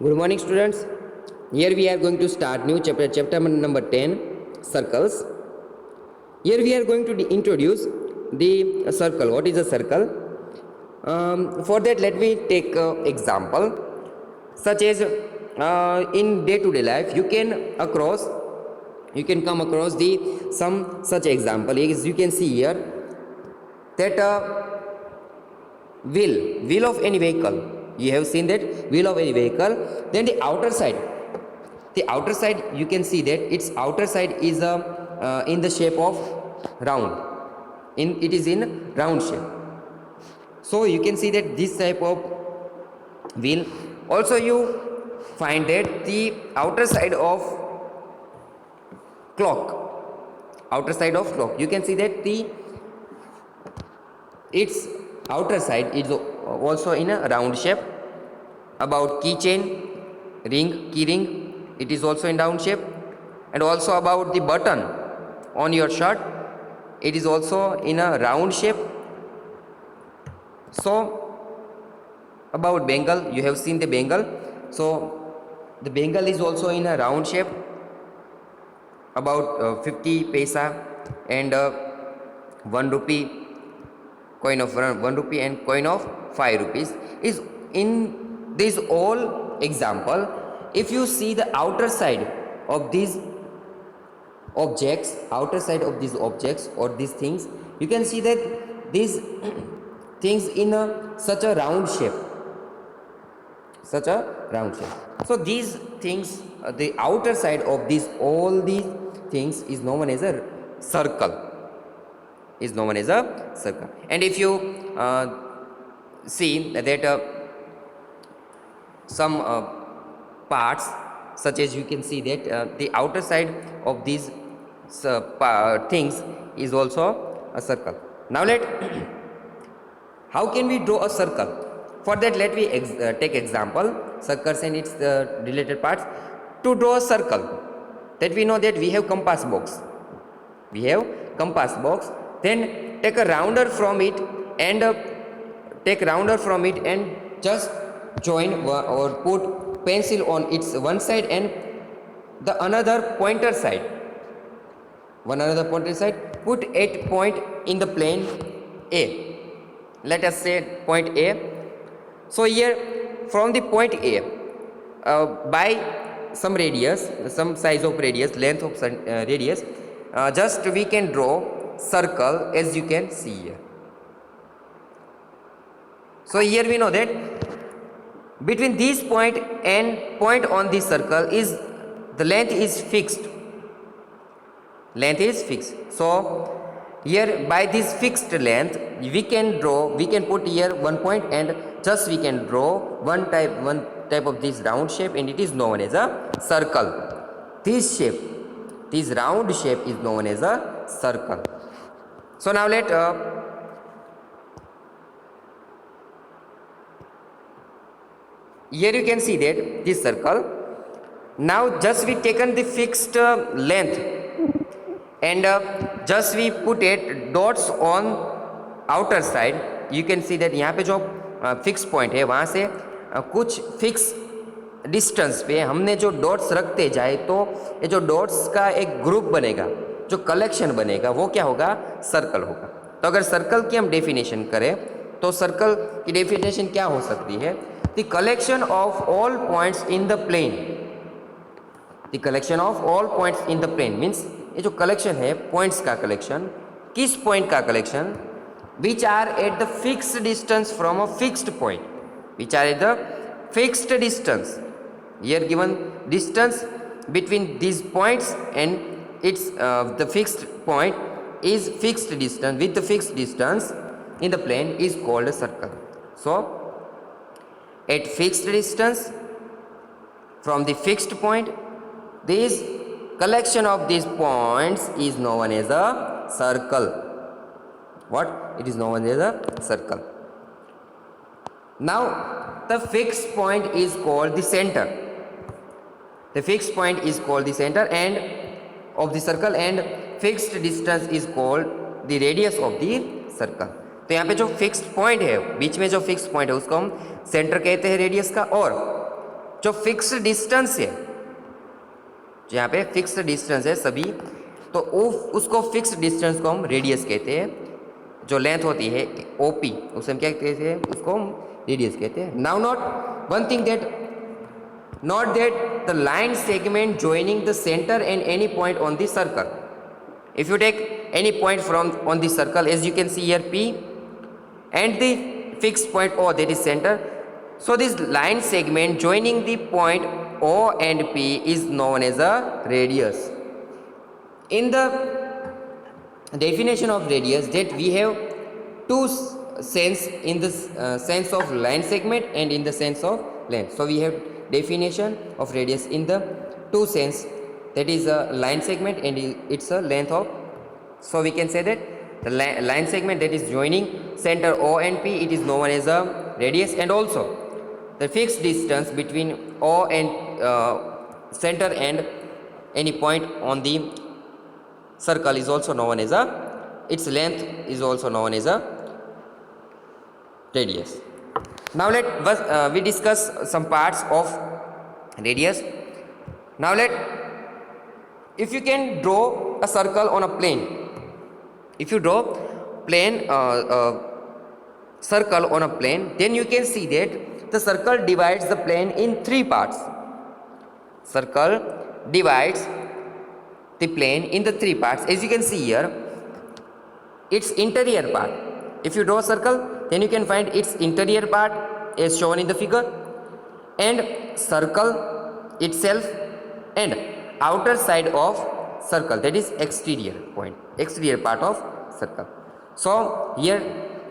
Good morning, students. Here we are going to start new chapter number 10, circles. Here we are going to introduce the circle. What is a circle? For that, let me take an example, such as in day-to-day life, you can come across the some such example. As you can see here, that wheel of any vehicle. You have seen that wheel of any vehicle. Then the outer side, you can see that its outer side is in the shape of round. It is in round shape. So you can see that this type of wheel. Also you find that the outer side of clock, you can see that its outer side is also in a round shape. About keychain, key ring, it is also in round shape. And also about the button on your shirt, it is also in a round shape. So about bangle, you have seen the bangle. So the bangle is also in a round shape. About 50 paisa and 1 rupee, coin of 1 rupee and coin of 5 rupees is in this all example. If you see the outer side of these objects, or these things, you can see that these things in such a round shape. So these things, the outer side of all these things is known as a circle. And if you see that some parts, such as you can see that the outer side of these things is also a circle. Now how can we draw a circle? For that, let me take example, circles and its related parts. To draw a circle, that we know that we have compass box. Then take a rounder from it and just join or put pencil on its one side and the another pointer side. Put 8 point in the plane A. Let us say point A. So here from the point A, by some radius, some size of radius, length of radius, just we can draw circle, as you can see here. So here we know that between this point and point on this circle is the length is fixed. So here by this fixed length we can put here one point and just we can draw one type of this round shape, and it is known as a circle. This round shape is known as a circle. So now here you can see that this circle. Now just we taken the fixed length and just we put it dots on outer side. You can see that यहाँ पे जो fix point है वहाँ से कुछ fix distance पे हमने जो डॉट्स रखते जाए तो ये जो डॉट्स का एक ग्रुप बनेगा, जो कलेक्शन बनेगा, वो क्या होगा? सर्कल होगा. तो अगर सर्कल की हम डेफिनेशन करें तो सर्कल की डेफिनेशन क्या हो सकती है? The collection of all points in the plane. Means ये जो कलेक्शन है पॉइंट्स का कलेक्शन, किस पॉइंट का collection? Which are at the fixed distance from a fixed point. Here given distance between these points and its the fixed point is fixed distance. With the fixed distance in the plane is called a circle. So at fixed distance from the fixed point, this collection of these points is known as a circle. It is known as a circle. Now the fixed point is called the center. And of the circle, and fixed distance is called the radius of the circle. तो यहाँ पे जो fixed point है, बीच में जो fixed point है उसको हम सेंटर कहते हैं रेडियस का, और जो फिक्स्ड डिस्टेंस है, जो यहाँ पे फिक्स्ड डिस्टेंस है सभी, तो उसको फिक्स्ड डिस्टेंस को हम रेडियस कहते हैं। जो लेंथ होती है OP, उसे हम क्या कहते हैं, उसको हम रेडियस कहते हैं। Now note one thing that, note that the line segment joining the center and any point on the circle. If you take any point from on the circle, as you can see here P, and the fixed point O, that is center, so this line segment joining the point O and P is known as a radius. In the definition of radius, that we have two sense, in the sense of line segment and in the sense of length. So we have definition of radius in the two sense, that is a line segment and it's a length of. So we can say that the line segment that is joining center O and P, it is known as a radius, and also the fixed distance between O and center and any point on the circle is also known as a, its length is also known as a radius. Now let us we discuss some parts of radius. Now if you can draw a circle on a plane, if you draw circle on a plane, then you can see that the circle divides the plane in three parts. Circle divides the plane in the three parts. As you can see here, its interior part. If you draw a circle, then you can find its interior part as shown in the figure, and circle itself, and outer side of circle, that is exterior point, exterior part of circle. So here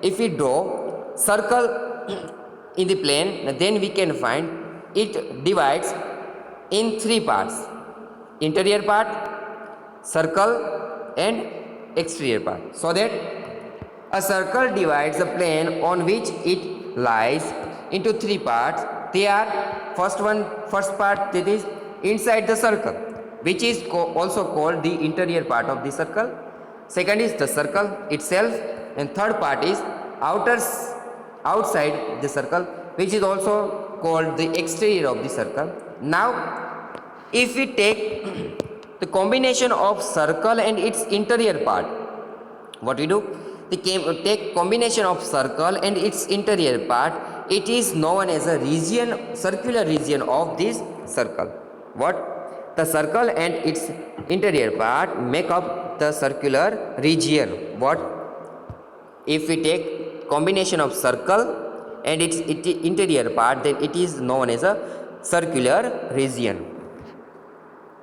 if we draw circle in the plane, then we can find it divides in three parts: interior part, circle, and exterior part. So that a circle divides the plane on which it lies into three parts. They are first part, that is inside the circle, which is also called the interior part of the circle. Second is the circle itself, and third part is outside the circle, which is also called the exterior of the circle. Now if we take the combination of circle and its interior part, what we do, we take combination of circle and its interior part, it is known as a region, circular region of this circle. What? The circle and its interior part make up the circular region. What? If we take combination of circle and its interior part, then it is known as a circular region.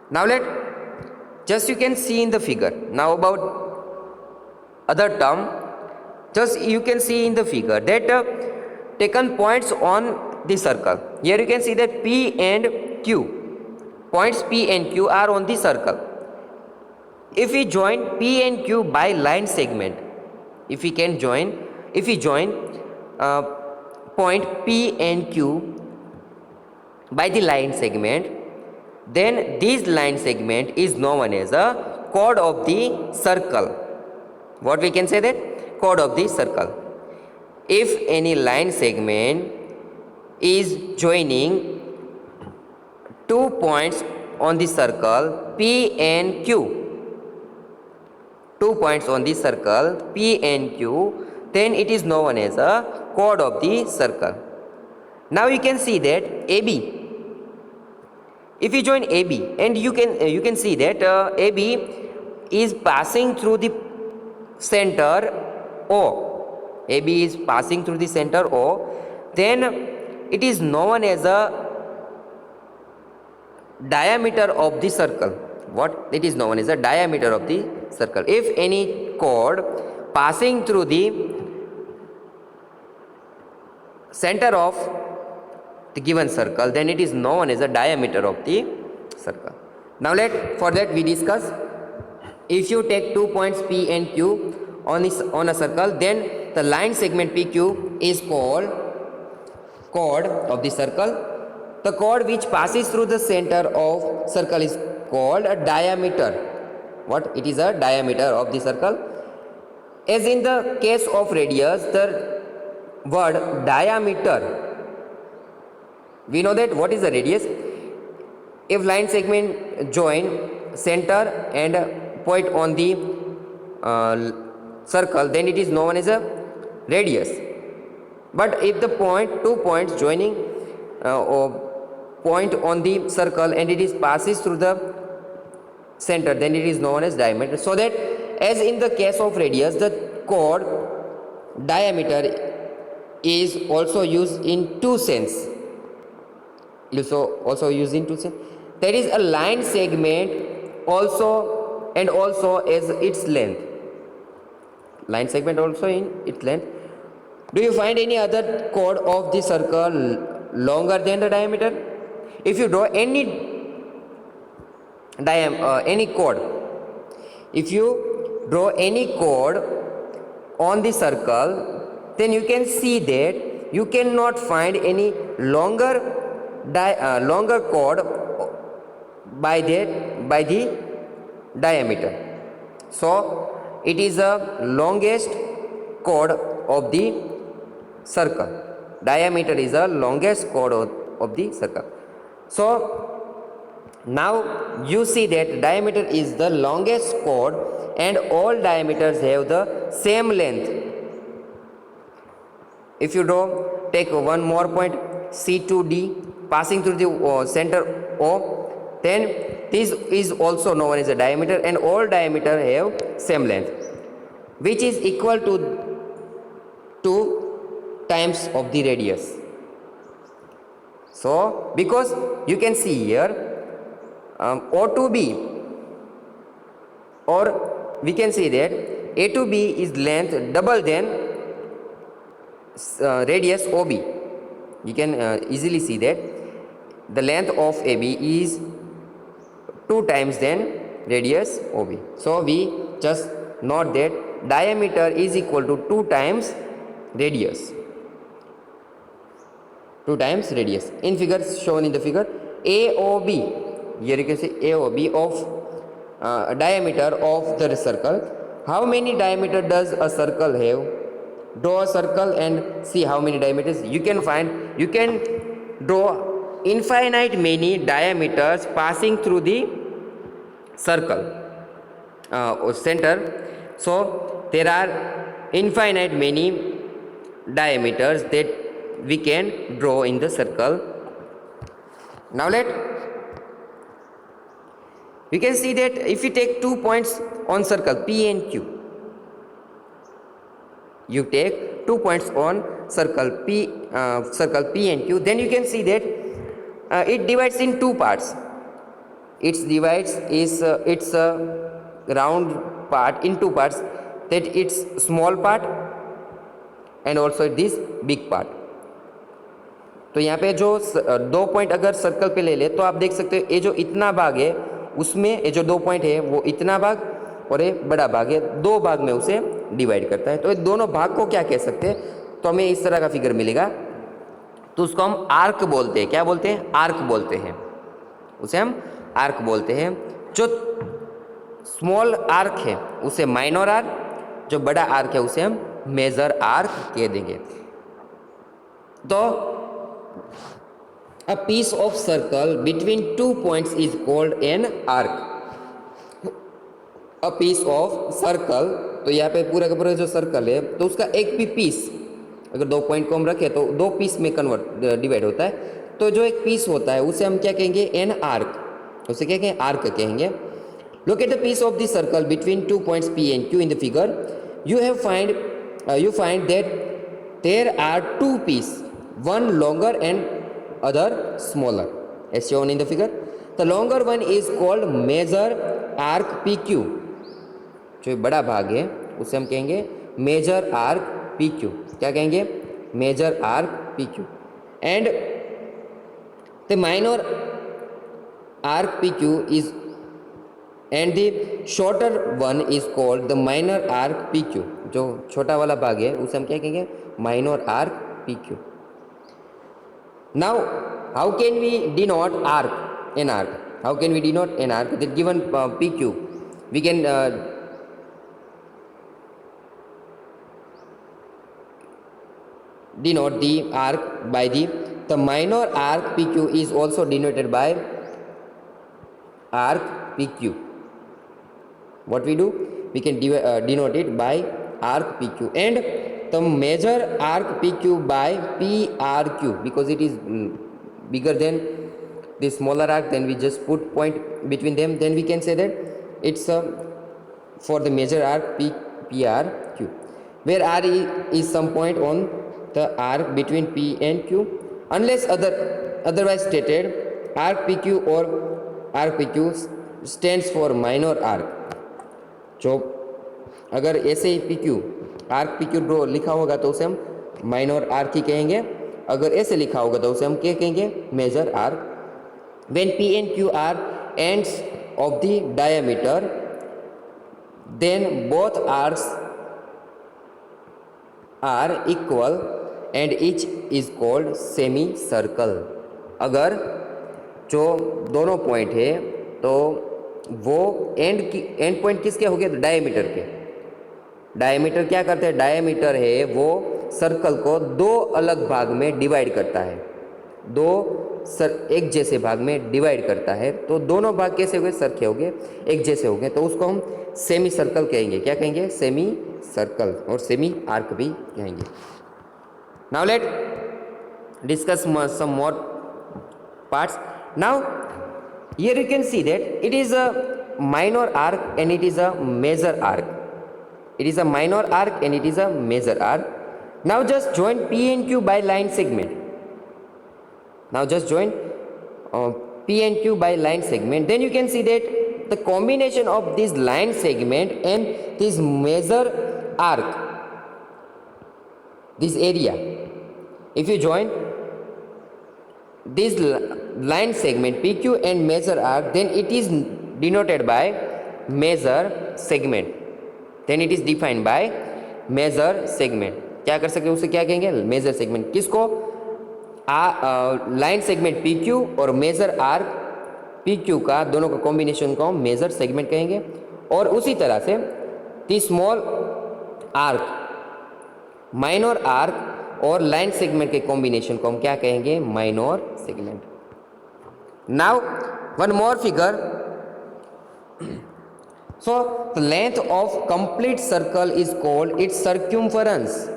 Now just you can see in the figure. Now about other term, just you can see in the figure that taken points on the circle. Here you can see that P and Q, points P and Q are on the circle. If we join P and Q by line segment, if we join point P and Q by the line segment, then this line segment is known as a chord of the circle. What we can say that? Chord of the circle. If any line segment is joining two points on the circle P and Q, 2 points on the circle P and Q, then it is known as a chord of the circle. Now you can see that AB. If you join AB, and you can see that AB is passing through the center O. AB is passing through the center O, then it is known as a diameter of the circle. What? It is known as a diameter of the circle. If any chord passing through the center of the given circle, then it is known as a diameter of the circle. Now for that we discuss, if you take 2 points P and Q on a circle, then the line segment PQ is called chord of the circle. The chord which passes through the center of circle is called a diameter. What? It is a diameter of the circle. As in the case of radius, the word diameter We know that what is the radius. If line segment join center and point on the circle, then it is known as a radius. But if the two points joining or point on the circle and it is passes through the center, then it is known as diameter. So that as in the case of radius, the chord diameter is also used in two sense. Also used in two sense. That is a line segment also, and also as its length. Line segment also in its length. Do you find any other chord of the circle longer than the diameter? If you draw any chord, if you draw any chord on the circle, then you can see that you cannot find any longer chord by the diameter. So it is the longest chord of the circle. Diameter is the longest chord of the circle. So now you see that diameter is the longest chord and all diameters have the same length. If you take one more point C2D passing through the center O, then this is also known as a diameter, and all diameter have same length, which is equal to 2 times of the radius. So because you can see here O to B, or we can say that A to B is length double than radius OB. You can easily see that the length of AB is 2 times than radius OB. So we just note that diameter is equal to 2 times radius. 2 times radius. In figure shown in the figure, AOB, here you can say AOB of diameter of the circle. How many diameter does a circle have? Draw a circle and see how many diameters you can find. You can draw infinite many diameters passing through the circle center. So there are infinite many diameters that we can draw in the circle. Now we can see that if we take 2 points on circle P and Q, you take 2 points on circle P and Q, then you can see that it divides in 2 parts. Its round part in 2 parts, that its small part and also this big part. तो यहाँ पे जो 2 point अगर circle पे ले ले तो आप देख सकते हो ये जो इतना भाग है उसमें ये जो 2 पॉइंट है वो इतना भाग और ये बड़ा भाग है, 2 भाग में उसे डिवाइड करता है. तो ये दोनों भाग को क्या कह सकते हैं, तो हमें इस तरह का फिगर मिलेगा. तो उसको हम आर्क बोलते हैं. क्या बोलते हैं? आर्क बोलते हैं. उसे हम आर्क बोलते हैं. जो स्मॉल आर्क है उसे माइनर आर्क, जो बड़ा आर्क है उसे हम मेजर आर्क कह देंगे. तो a piece of circle between 2 points is called an arc. a piece of circle, तो यहाँ पे पूरा का पूरा जो सर्कल है तो उसका एक भी पीस, अगर 2 पॉइंट को हम रखें तो 2 पीस में डिवाइड होता है. तो जो एक पीस होता है उसे हम क्या कहेंगे? An arc. उसे क्या कहेंगे? आर्क कहेंगे. Look at the piece of the circle between 2 points P and Q in the figure. You find that there are 2 pieces, one longer and other smaller, as shown in the figure. The longer one is called major arc PQ. जो बड़ा भाग है उसे हम कहेंगे major arc PQ. क्या कहेंगे? Major arc PQ. And the minor arc PQ is, and the shorter one is called the minor arc PQ. जो छोटा वाला भाग है उसे हम क्या कहेंगे? Minor arc PQ. Now, how can we denote arc? An arc. How can we denote an arc? The given PQ, we can denote the arc by the the minor arc PQ is also denoted by arc PQ. What we do? We can denote it by arc PQ, and the major arc PQ by PRQ, because it is bigger than the smaller arc. Then we just put point between them, then we can say that it's for the major arc PRQ, where R is some point on the arc between P and Q, unless otherwise stated. Arc PQ or arc PQ stands for minor arc. जो अगर ऐसे ही PQ arc PQ draw लिखा होगा तो उसे हम minor arc ही कहेंगे, अगर ऐसे लिखा होगा तो उसे हम क्या कहेंगे? Major arc. When P and Q are ends of the diameter, then both arcs are equal and each is called semicircle. अगर जो दोनों पॉइंट है तो वो एंड पॉइंट किसके हो गए? डायमीटर के. डायमीटर क्या करते हैं? डायमीटर है वो सर्कल को दो अलग भाग में डिवाइड करता है, एक जैसे भाग में डिवाइड करता है. तो दोनों भाग कैसे हो गए? सरखे हो गए, एक जैसे हो गए, तो उसको हम सेमी सर्कल कहेंगे. क्या कहेंगे? सेमी सर्कल, और सेमी आर्क भी कहेंगे. Now let discuss some more parts. Now here you can see that it is a minor arc and it is a major arc. It is a minor arc and it is a major arc. Now just join P and Q by line segment. Now just join P and Q by line segment. Then you can see that the combination of this line segment and this major arc, this area, if you join this line segment PQ and major arc, then it is denoted by major segment. Then it is defined by major segment. क्या कर सकते हैं? उसे क्या कहेंगे? Major segment. किसको? Line segment PQ और major arc PQ का, दोनों का कॉम्बिनेशन को हम मेजर सेगमेंट कहेंगे. और उसी तरह से the small arc, minor arc और लाइन सेगमेंट के कॉम्बिनेशन को हम क्या कहेंगे? Minor segment. Now one more figure. So the length of complete circle is called its circumference.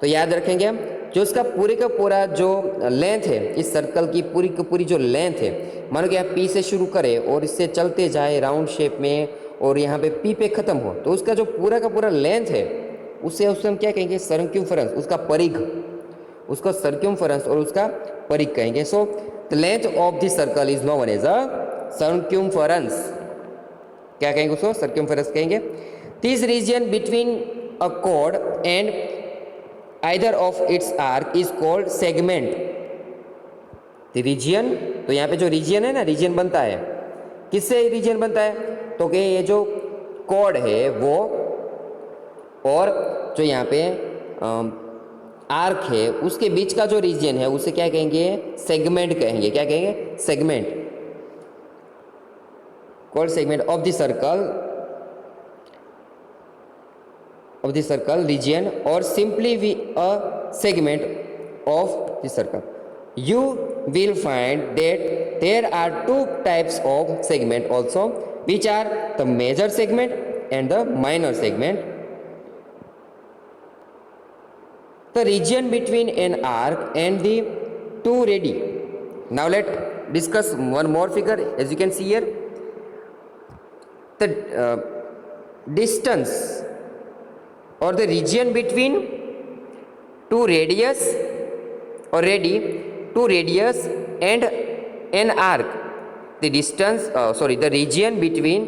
तो याद रखेंगे हम, जो इसका पूरे का पूरा जो लेंथ है, इस सर्कल की पूरी जो लेंथ है, मानो कि आप P से शुरू करें और इससे चलते जाए राउंड शेप में और यहाँ पे P पे ख़त्म हो, तो उसका जो पूरा का पूरा लेंथ है उससे हम क्या कहेंगे? सर्क्यूम्फरेंस. उसका परिघ, उसको सर्क्यूम्फरेंस और उसका परिघ कहेंगे. So the length of this circle is known as a circumference. क्या कहेंगे? उसको सर्क्यूम्फरेंस कहेंगे. This region between a chord and either of its arc is called segment. The region, तो यहाँ पे जो रीजन है ना, रीजन बनता है किससे? रीजन बनता है तो कि ये जो कॉर्ड है वो और जो यहाँ पे आर्क है उसके बीच का जो रीजन है उसे क्या कहेंगे? सेगमेंट कहेंगे. क्या कहेंगे? Segment. Called segment of the circle region और simply we a segment of the circle. You will find that there are two types of segment also, which are the major segment and the minor segment. The region between an arc and the two radii. Now let's discuss one more figure. As you can see here, the distance or the region between two radius or radii, two radius and an arc. The distance, the region between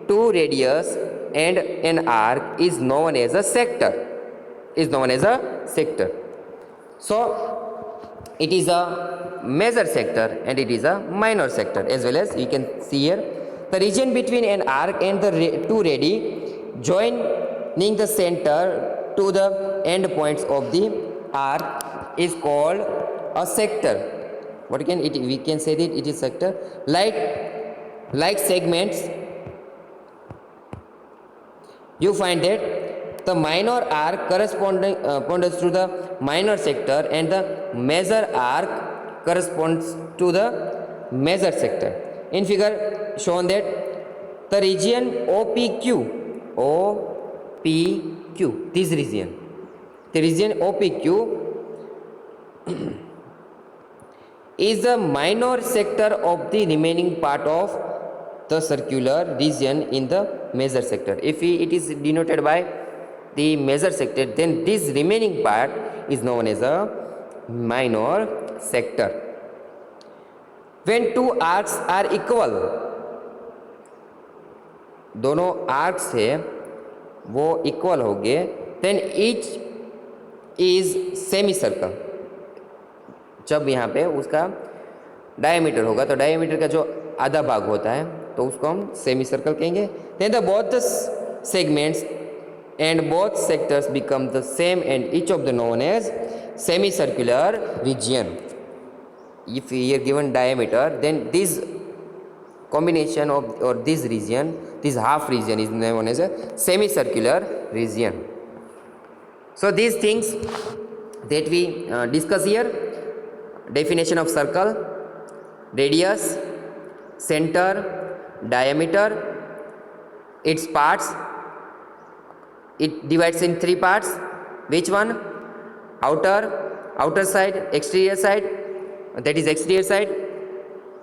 two radius and an arc is known as a sector. So it is a major sector and it is a minor sector. As well as you can see here, the region between an arc and the two radii joining the center to the end points of the arc is called a sector. We can say that it is sector. Like segments, you find that the minor arc corresponds to the minor sector and the major arc corresponds to the major sector. In figure shown that the region OPQ, this region, the region OPQ is the minor sector of the remaining part of the circular region in the major sector. If it is denoted by the major sector, then this remaining part is known as a minor sector. When two arcs are equal, दोनों arcs है वो equal हो गए, then each is semi circle. जब यहाँ पे उसका diameter होगा तो डायमीटर का जो आधा भाग होता है तो उसको हम सेमी सर्कल कहेंगे. Then the both the segments and both sectors become the same and each of the known as semi circular region. If we are given diameter, then this combination of or this region, this half region is known as a semicircular region. So these things that we discuss here: definition of circle, radius, center, diameter, its parts. It divides in three parts. Which one? Outer side, exterior side, that is exterior side,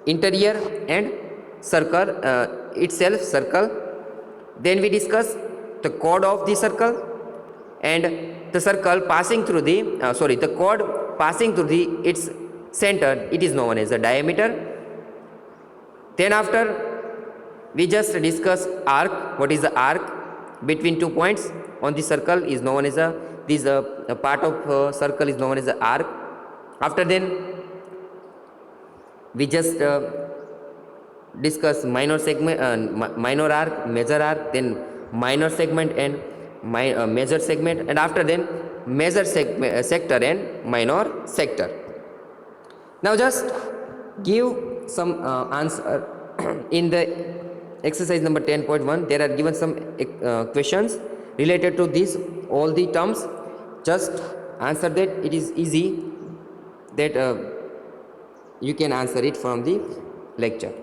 interior, and circle itself, circle. Then we discuss the chord of the circle and the circle passing through the the chord passing through the its center, it is known as the diameter. Then after we just discuss arc. What is the arc between 2 points on the circle is known as a part of circle is known as the arc. After then we just discuss minor segment, minor arc, major arc, then minor segment and major segment, and after then major sector and minor sector. Now just give some answer in the exercise number 10.1. There are given some questions related to this, all the terms. Just answer that. It is easy that you can answer it from the lecture.